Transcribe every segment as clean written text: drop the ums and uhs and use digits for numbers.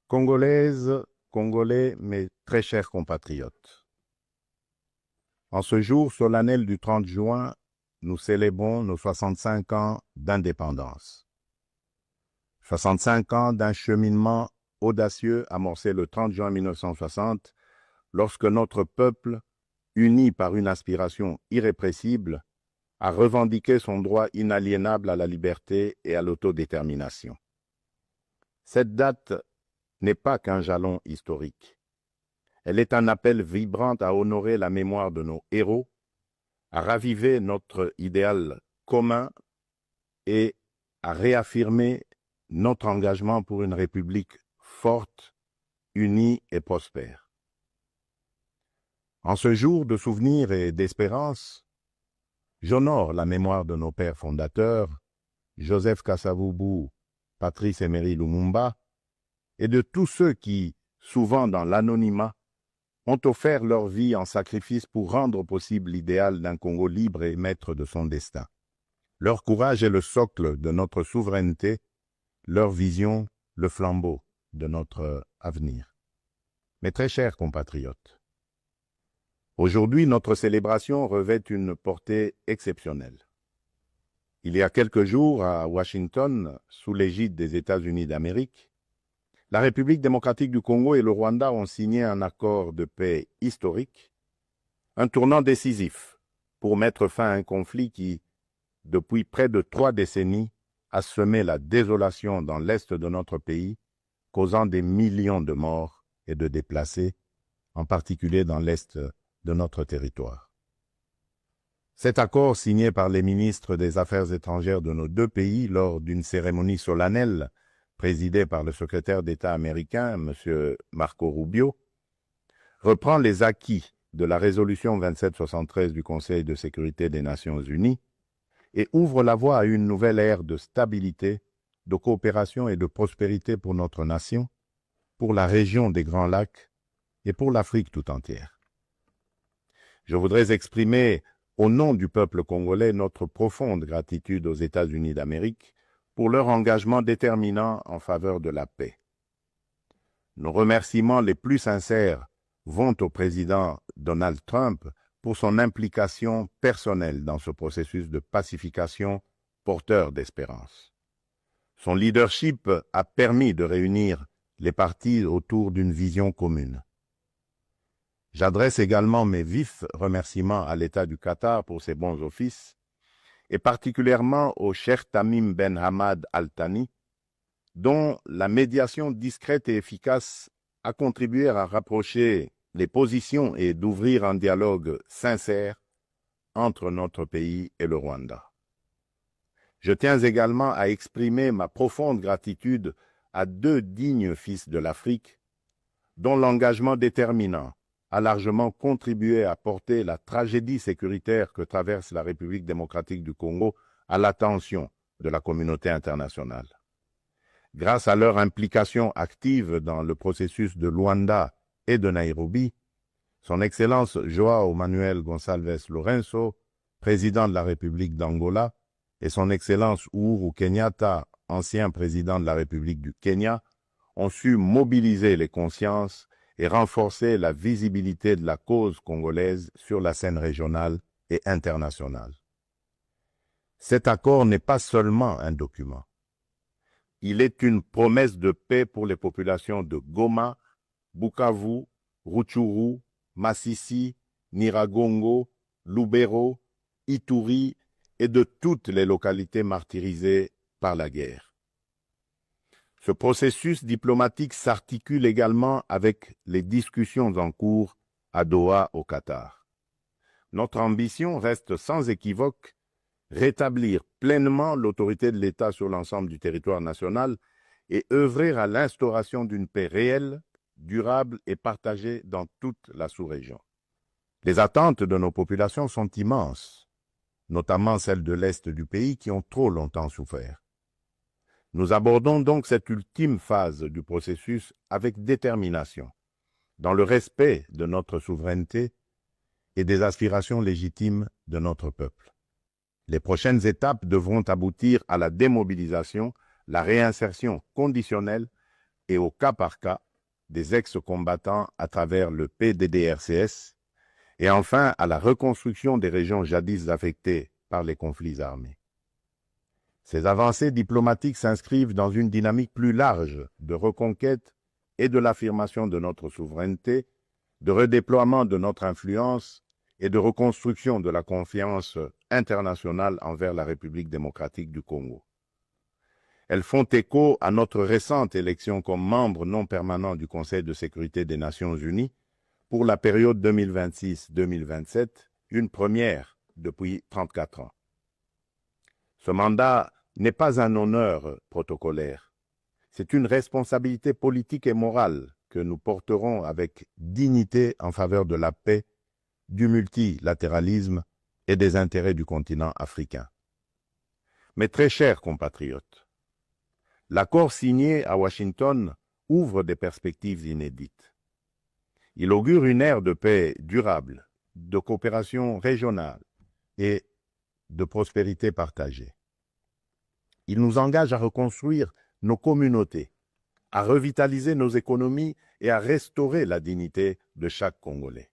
Congolaises, Congolais, mes très chers compatriotes, en ce jour solennel du 30 juin, nous célébrons nos 65 ans d'indépendance. 65 ans d'un cheminement audacieux amorcé le 30 juin 1960, lorsque notre peuple, uni par une aspiration irrépressible, a revendiqué son droit inaliénable à la liberté et à l'autodétermination. Cette date n'est pas qu'un jalon historique. Elle est un appel vibrant à honorer la mémoire de nos héros, à raviver notre idéal commun et à réaffirmer notre engagement pour une République forte, unie et prospère. En ce jour de souvenir et d'espérance, j'honore la mémoire de nos pères fondateurs, Joseph Kasavubu, Patrice Emery Lumumba, et de tous ceux qui, souvent dans l'anonymat, ont offert leur vie en sacrifice pour rendre possible l'idéal d'un Congo libre et maître de son destin. Leur courage est le socle de notre souveraineté, leur vision, le flambeau de notre avenir. Mes très chers compatriotes, aujourd'hui, notre célébration revêt une portée exceptionnelle. Il y a quelques jours, à Washington, sous l'égide des États-Unis d'Amérique, la République démocratique du Congo et le Rwanda ont signé un accord de paix historique, un tournant décisif pour mettre fin à un conflit qui, depuis près de 3 décennies, a semé la désolation dans l'est de notre pays, causant des millions de morts et de déplacés, en particulier dans l'est de notre territoire. Cet accord, signé par les ministres des Affaires étrangères de nos deux pays lors d'une cérémonie solennelle présidée par le secrétaire d'État américain, M. Marco Rubio, reprend les acquis de la résolution 2773 du Conseil de sécurité des Nations unies et ouvre la voie à une nouvelle ère de stabilité, de coopération et de prospérité pour notre nation, pour la région des Grands Lacs et pour l'Afrique tout entière. Je voudrais exprimer, au nom du peuple congolais, notre profonde gratitude aux États-Unis d'Amérique pour leur engagement déterminant en faveur de la paix. Nos remerciements les plus sincères vont au président Donald Trump pour son implication personnelle dans ce processus de pacification porteur d'espérance. Son leadership a permis de réunir les partis autour d'une vision commune. J'adresse également mes vifs remerciements à l'État du Qatar pour ses bons offices, et particulièrement au Cheikh Tamim Ben Hamad Al Thani, dont la médiation discrète et efficace a contribué à rapprocher les positions et d'ouvrir un dialogue sincère entre notre pays et le Rwanda. Je tiens également à exprimer ma profonde gratitude à 2 dignes fils de l'Afrique, dont l'engagement déterminant a largement contribué à porter la tragédie sécuritaire que traverse la République démocratique du Congo à l'attention de la communauté internationale. Grâce à leur implication active dans le processus de Luanda et de Nairobi, son Excellence João Manuel Gonçalves Lourenço, président de la République d'Angola, et son Excellence Uhuru Kenyatta, ancien président de la République du Kenya, ont su mobiliser les consciences et renforcer la visibilité de la cause congolaise sur la scène régionale et internationale. Cet accord n'est pas seulement un document. Il est une promesse de paix pour les populations de Goma, Bukavu, Rutshuru, Masisi, Nyiragongo, Lubero, Ituri et de toutes les localités martyrisées par la guerre. Ce processus diplomatique s'articule également avec les discussions en cours à Doha, au Qatar. Notre ambition reste sans équivoque rétablir pleinement l'autorité de l'État sur l'ensemble du territoire national et œuvrer à l'instauration d'une paix réelle, durable et partagée dans toute la sous-région. Les attentes de nos populations sont immenses, notamment celles de l'Est du pays qui ont trop longtemps souffert. Nous abordons donc cette ultime phase du processus avec détermination, dans le respect de notre souveraineté et des aspirations légitimes de notre peuple. Les prochaines étapes devront aboutir à la démobilisation, la réinsertion conditionnelle, et au cas par cas des ex-combattants à travers le PDDRCS et enfin à la reconstruction des régions jadis affectées par les conflits armés. Ces avancées diplomatiques s'inscrivent dans une dynamique plus large de reconquête et de l'affirmation de notre souveraineté, de redéploiement de notre influence et de reconstruction de la confiance internationale envers la République démocratique du Congo. Elles font écho à notre récente élection comme membre non permanent du Conseil de sécurité des Nations Unies pour la période 2026-2027, une première depuis 34 ans. Ce mandat n'est pas un honneur protocolaire, c'est une responsabilité politique et morale que nous porterons avec dignité en faveur de la paix, du multilatéralisme et des intérêts du continent africain. Mes très chers compatriotes, l'accord signé à Washington ouvre des perspectives inédites. Il augure une ère de paix durable, de coopération régionale et de prospérité partagée. Il nous engage à reconstruire nos communautés, à revitaliser nos économies et à restaurer la dignité de chaque Congolais.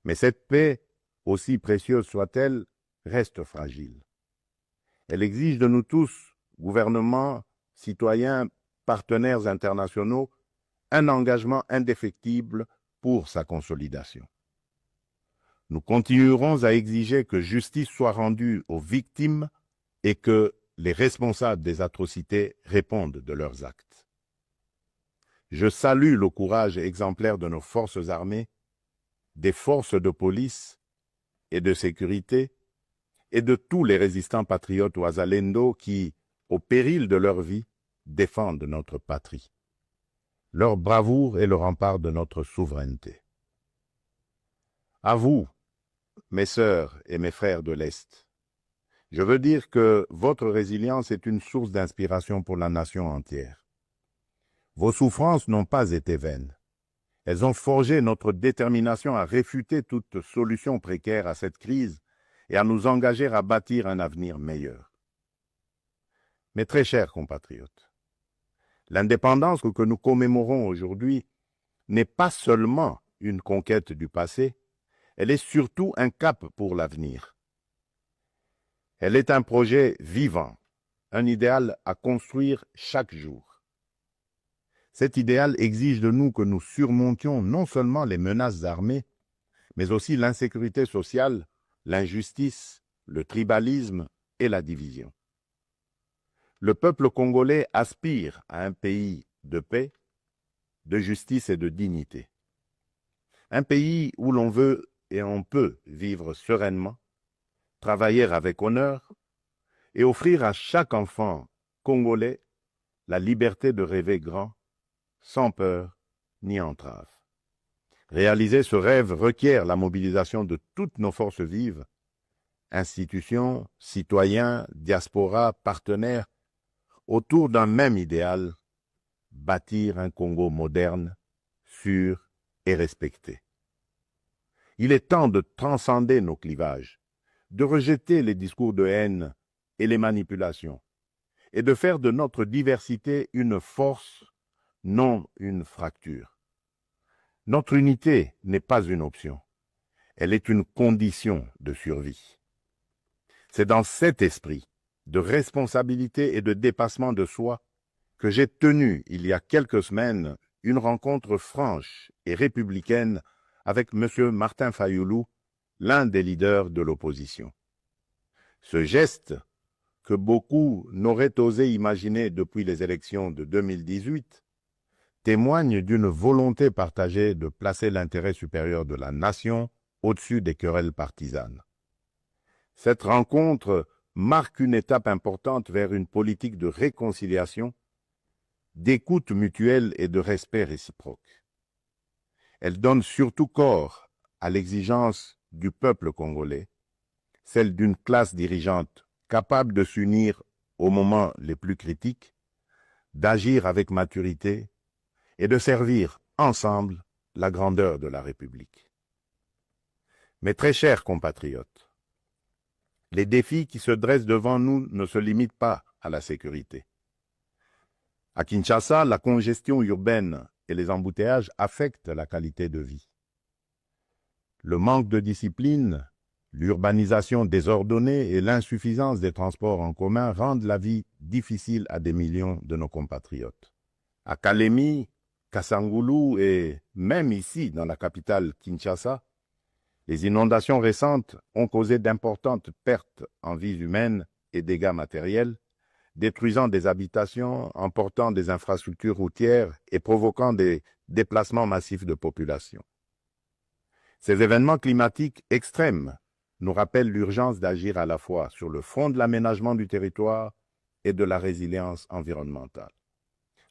Mais cette paix, aussi précieuse soit-elle, reste fragile. Elle exige de nous tous, gouvernements, citoyens, partenaires internationaux, un engagement indéfectible pour sa consolidation. Nous continuerons à exiger que justice soit rendue aux victimes et que les responsables des atrocités répondent de leurs actes. Je salue le courage exemplaire de nos forces armées, des forces de police et de sécurité et de tous les résistants patriotes Ouazalendo qui, au péril de leur vie, défendent notre patrie. Leur bravoure est le rempart de notre souveraineté. À vous, mes sœurs et mes frères de l'Est, je veux dire que votre résilience est une source d'inspiration pour la nation entière. Vos souffrances n'ont pas été vaines. Elles ont forgé notre détermination à réfuter toute solution précaire à cette crise et à nous engager à bâtir un avenir meilleur. Mes très chers compatriotes, l'indépendance que nous commémorons aujourd'hui n'est pas seulement une conquête du passé, elle est surtout un cap pour l'avenir. Elle est un projet vivant, un idéal à construire chaque jour. Cet idéal exige de nous que nous surmontions non seulement les menaces armées, mais aussi l'insécurité sociale, l'injustice, le tribalisme et la division. Le peuple congolais aspire à un pays de paix, de justice et de dignité. Un pays où l'on veut et on peut vivre sereinement, travailler avec honneur et offrir à chaque enfant congolais la liberté de rêver grand, sans peur ni entrave. Réaliser ce rêve requiert la mobilisation de toutes nos forces vives, institutions, citoyens, diaspora, partenaires, autour d'un même idéal, bâtir un Congo moderne, sûr et respecté. Il est temps de transcender nos clivages, de rejeter les discours de haine et les manipulations, et de faire de notre diversité une force, non une fracture. Notre unité n'est pas une option, elle est une condition de survie. C'est dans cet esprit de responsabilité et de dépassement de soi que j'ai tenu, il y a quelques semaines, une rencontre franche et républicaine avec M. Martin Fayoulou, l'un des leaders de l'opposition. Ce geste, que beaucoup n'auraient osé imaginer depuis les élections de 2018, témoigne d'une volonté partagée de placer l'intérêt supérieur de la nation au-dessus des querelles partisanes. Cette rencontre marque une étape importante vers une politique de réconciliation, d'écoute mutuelle et de respect réciproque. Elle donne surtout corps à l'exigence du peuple congolais, celle d'une classe dirigeante capable de s'unir aux moments les plus critiques, d'agir avec maturité et de servir ensemble la grandeur de la République. Mes très chers compatriotes, les défis qui se dressent devant nous ne se limitent pas à la sécurité. À Kinshasa, la congestion urbaine et les embouteillages affectent la qualité de vie. Le manque de discipline, l'urbanisation désordonnée et l'insuffisance des transports en commun rendent la vie difficile à des millions de nos compatriotes. À Kalemi, Kassangoulou et même ici, dans la capitale Kinshasa, les inondations récentes ont causé d'importantes pertes en vies humaines et dégâts matériels, détruisant des habitations, emportant des infrastructures routières et provoquant des déplacements massifs de population. Ces événements climatiques extrêmes nous rappellent l'urgence d'agir à la fois sur le front de l'aménagement du territoire et de la résilience environnementale.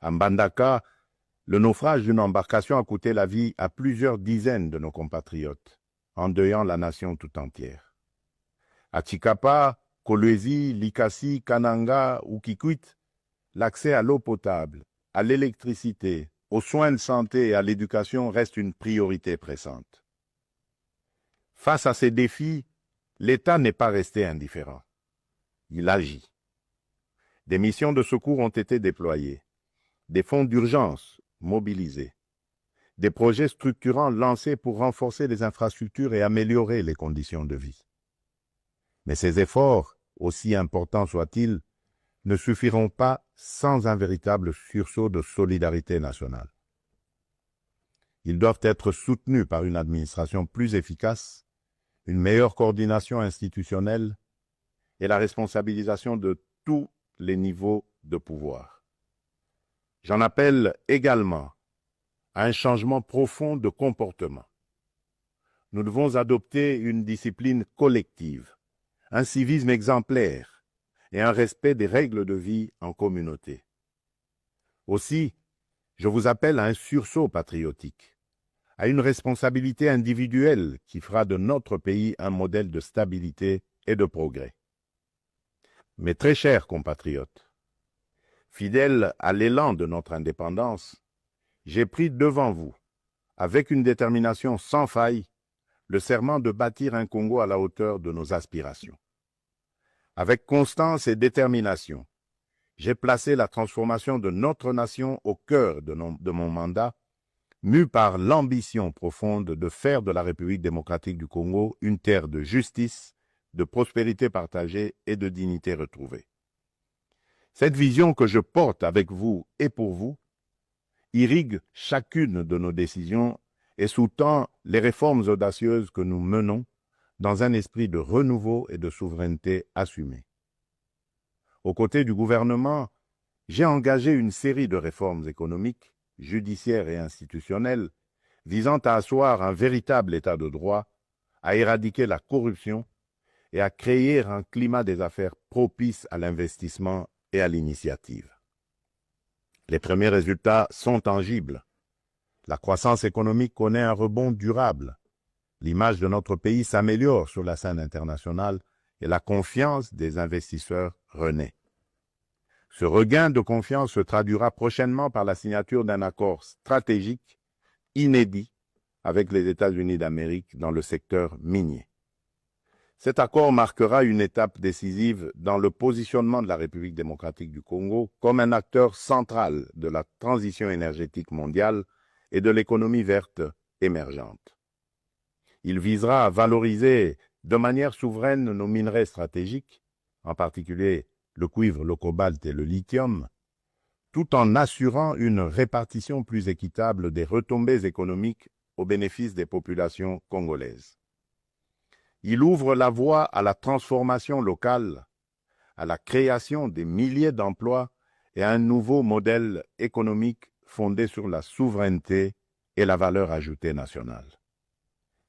À Mbandaka, le naufrage d'une embarcation a coûté la vie à plusieurs dizaines de nos compatriotes, endeuillant la nation tout entière. À Tshikapa, Kolwezi, Likasi, Kananga ou Kikwit, l'accès à l'eau potable, à l'électricité, aux soins de santé et à l'éducation reste une priorité pressante. Face à ces défis, l'État n'est pas resté indifférent. Il agit. Des missions de secours ont été déployées, des fonds d'urgence mobilisés, des projets structurants lancés pour renforcer les infrastructures et améliorer les conditions de vie. Mais ces efforts, aussi importants soient-ils, ne suffiront pas sans un véritable sursaut de solidarité nationale. Ils doivent être soutenus par une administration plus efficace, une meilleure coordination institutionnelle et la responsabilisation de tous les niveaux de pouvoir. J'en appelle également à un changement profond de comportement. Nous devons adopter une discipline collective, un civisme exemplaire et un respect des règles de vie en communauté. Aussi, je vous appelle à un sursaut patriotique, à une responsabilité individuelle qui fera de notre pays un modèle de stabilité et de progrès. Mes très chers compatriotes, fidèles à l'élan de notre indépendance, j'ai pris devant vous, avec une détermination sans faille, le serment de bâtir un Congo à la hauteur de nos aspirations. Avec constance et détermination, j'ai placé la transformation de notre nation au cœur de mon mandat, mu par l'ambition profonde de faire de la République démocratique du Congo une terre de justice, de prospérité partagée et de dignité retrouvée. Cette vision que je porte avec vous et pour vous irrigue chacune de nos décisions et sous-tend les réformes audacieuses que nous menons dans un esprit de renouveau et de souveraineté assumée. Aux côtés du gouvernement, j'ai engagé une série de réformes économiques, judiciaires et institutionnelles visant à asseoir un véritable état de droit, à éradiquer la corruption et à créer un climat des affaires propice à l'investissement et à l'initiative. Les premiers résultats sont tangibles. La croissance économique connaît un rebond durable. L'image de notre pays s'améliore sur la scène internationale et la confiance des investisseurs renaît. Ce regain de confiance se traduira prochainement par la signature d'un accord stratégique inédit avec les États-Unis d'Amérique dans le secteur minier. Cet accord marquera une étape décisive dans le positionnement de la République démocratique du Congo comme un acteur central de la transition énergétique mondiale et de l'économie verte émergente. Il visera à valoriser de manière souveraine nos minerais stratégiques, en particulier le cuivre, le cobalt et le lithium, tout en assurant une répartition plus équitable des retombées économiques au bénéfice des populations congolaises. Il ouvre la voie à la transformation locale, à la création des milliers d'emplois et à un nouveau modèle économique fondé sur la souveraineté et la valeur ajoutée nationale.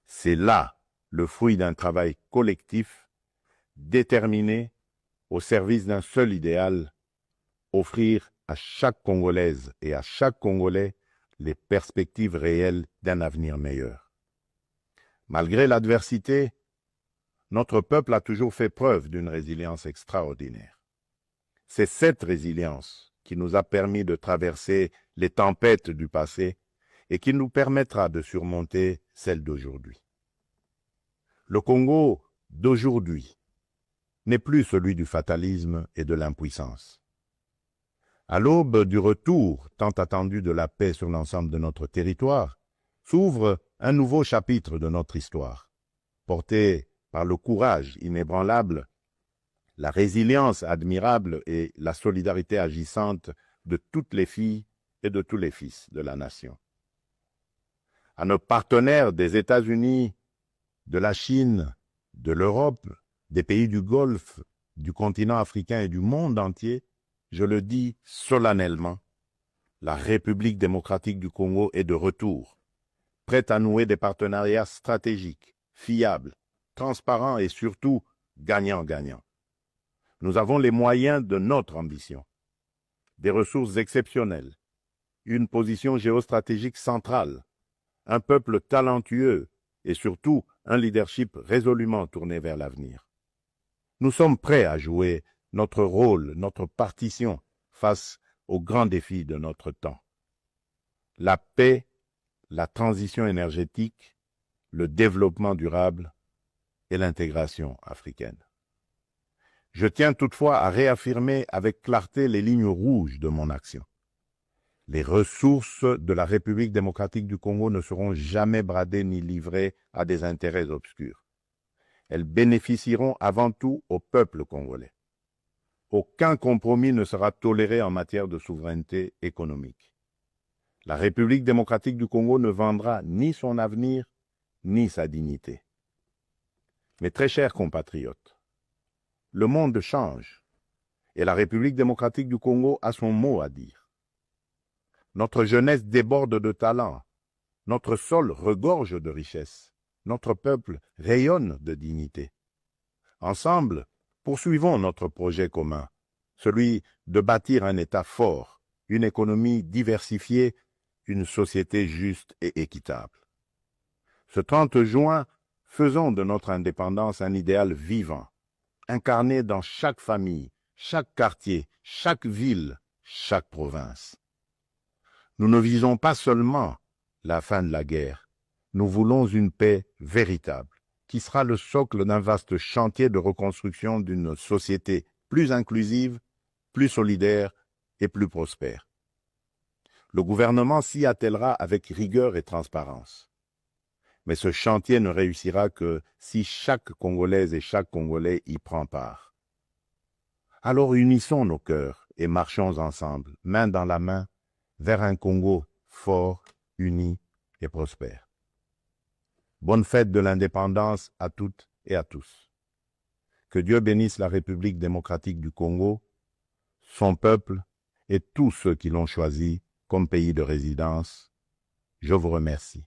C'est là le fruit d'un travail collectif, déterminé, au service d'un seul idéal, offrir à chaque Congolaise et à chaque Congolais les perspectives réelles d'un avenir meilleur. Malgré l'adversité, notre peuple a toujours fait preuve d'une résilience extraordinaire. C'est cette résilience qui nous a permis de traverser les tempêtes du passé et qui nous permettra de surmonter celles d'aujourd'hui. Le Congo d'aujourd'hui n'est plus celui du fatalisme et de l'impuissance. À l'aube du retour tant attendu de la paix sur l'ensemble de notre territoire, s'ouvre un nouveau chapitre de notre histoire, porté par le courage inébranlable, la résilience admirable et la solidarité agissante de toutes les filles et de tous les fils de la nation. À nos partenaires des États-Unis, de la Chine, de l'Europe, des pays du Golfe, du continent africain et du monde entier, je le dis solennellement, la République démocratique du Congo est de retour, prête à nouer des partenariats stratégiques, fiables, transparents et surtout gagnant-gagnant. Nous avons les moyens de notre ambition, des ressources exceptionnelles, une position géostratégique centrale, un peuple talentueux et surtout un leadership résolument tourné vers l'avenir. Nous sommes prêts à jouer notre rôle, notre partition face aux grands défis de notre temps. La paix, la transition énergétique, le développement durable et l'intégration africaine. Je tiens toutefois à réaffirmer avec clarté les lignes rouges de mon action. Les ressources de la République démocratique du Congo ne seront jamais bradées ni livrées à des intérêts obscurs. Elles bénéficieront avant tout au peuple congolais. Aucun compromis ne sera toléré en matière de souveraineté économique. La République démocratique du Congo ne vendra ni son avenir, ni sa dignité. Mes très chers compatriotes, le monde change et la République démocratique du Congo a son mot à dire. Notre jeunesse déborde de talent, notre sol regorge de richesses, notre peuple rayonne de dignité. Ensemble, poursuivons notre projet commun, celui de bâtir un État fort, une économie diversifiée, une société juste et équitable. Ce 30 juin, faisons de notre indépendance un idéal vivant, incarné dans chaque famille, chaque quartier, chaque ville, chaque province. Nous ne visons pas seulement la fin de la guerre, nous voulons une paix véritable, qui sera le socle d'un vaste chantier de reconstruction d'une société plus inclusive, plus solidaire et plus prospère. Le gouvernement s'y attellera avec rigueur et transparence. Mais ce chantier ne réussira que si chaque Congolaise et chaque Congolais y prend part. Alors unissons nos cœurs et marchons ensemble, main dans la main, vers un Congo fort, uni et prospère. Bonne fête de l'indépendance à toutes et à tous. Que Dieu bénisse la République démocratique du Congo, son peuple et tous ceux qui l'ont choisi comme pays de résidence. Je vous remercie.